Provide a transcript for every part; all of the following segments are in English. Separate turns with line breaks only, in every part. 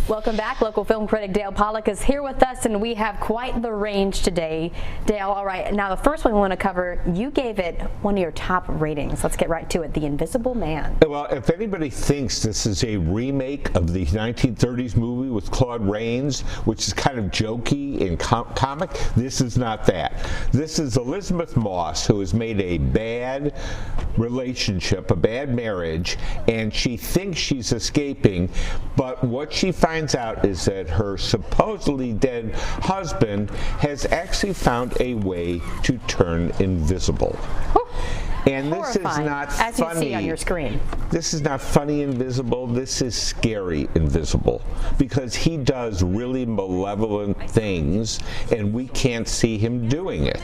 Welcome back. Local film critic Dale Pollak is here with us, and we have quite the range today. Dale, all right, now the first one we want to cover, you gave it one of your top ratings. Let's get right to it, The Invisible Man.
Well, if anybody thinks this is a remake of the 1930s movie with Claude Rains, which is kind of jokey and comic, this is not that. This is Elisabeth Moss, who has made a bad relationship, a bad marriage, and she thinks she's escaping, but what she finds out is that her supposedly dead husband has actually found a way to turn invisible. And this is not funny.
As you see on your screen.
This is not funny invisible. This is scary invisible, because he does really malevolent things and we can't see him doing it.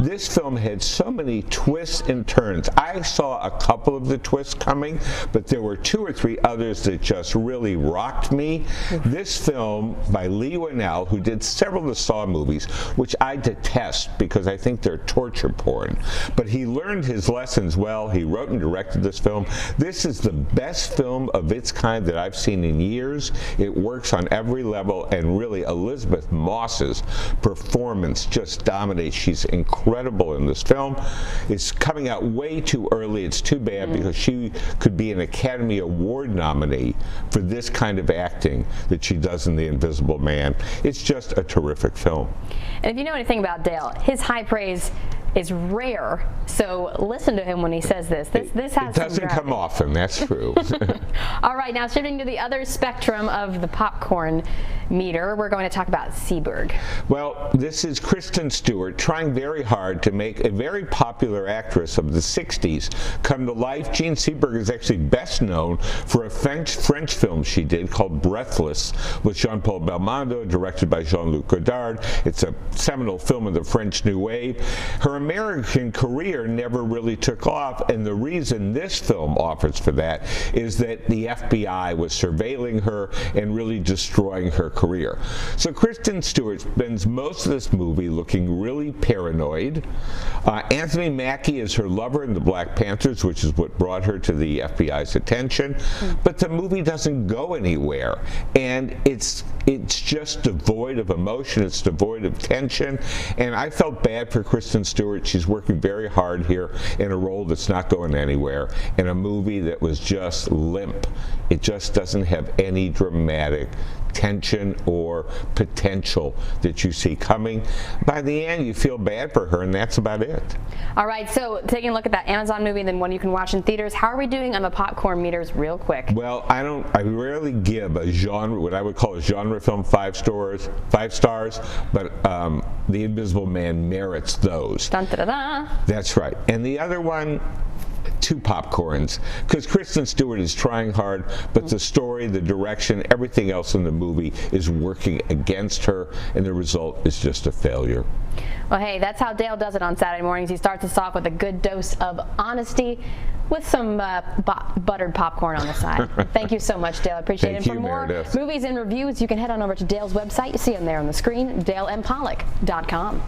This film had so many twists and turns. I saw a couple of the twists coming, but there were 2 or 3 others that just really rocked me. This film by Leigh Whannell, who did several of the Saw movies, which I detest because I think they're torture porn, but he learned his lessons well. He wrote and directed this film. This is the best film of its kind that I've seen in years. It works on every level, and really Elisabeth Moss's performance just dominates. She's incredible in this film. It's coming out way too early. It's too bad because she could be an Academy Award nominee for this kind of acting that she does in The Invisible Man. It's just a terrific film.
And if you know anything about Dale, his high praise is rare, so listen to him when he says this. This has
it doesn't come often, that's true.
All right, now shifting to the other spectrum of the popcorn meter, we're going to talk about Seberg.
Well, this is Kristen Stewart trying very hard to make a very popular actress of the 60s come to life. Jean Seberg is actually best known for a French film she did called Breathless with Jean-Paul Belmondo, directed by Jean-Luc Godard. It's a seminal film of the French New Wave. Her American career never really took off, and the reason this film offers for that is that the FBI was surveilling her and really destroying her career. So Kristen Stewart spends most of this movie looking really paranoid. Anthony Mackie is her lover in the Black Panthers, which is what brought her to the FBI's attention. But the movie doesn't go anywhere, and it's just devoid of emotion. It's devoid of tension, and I felt bad for Kristen Stewart. She's working very hard here in a role that's not going anywhere, in a movie that was just limp. It just doesn't have any dramatic tension or potential that you see coming. By the end, you feel bad for her, and that's about it.
All right, so taking a look at that Amazon movie and then one you can watch in theaters, how are we doing on the popcorn meters real quick?
Well, I rarely give a genre, what I would call a genre film, 5 stars, but The Invisible Man merits those.
Dun, da, da, da.
That's right. And the other one, 2 popcorns, because Kristen Stewart is trying hard, but the story, the direction, everything else in the movie is working against her, and the result is just a failure.
Well, hey, that's how Dale does it on Saturday mornings. He starts us off with a good dose of honesty with some buttered popcorn on the side. Thank you so much, Dale. I appreciate it. And for more movies and reviews, you can head on over to Dale's website. You see him there on the screen, DaleMPollak.com.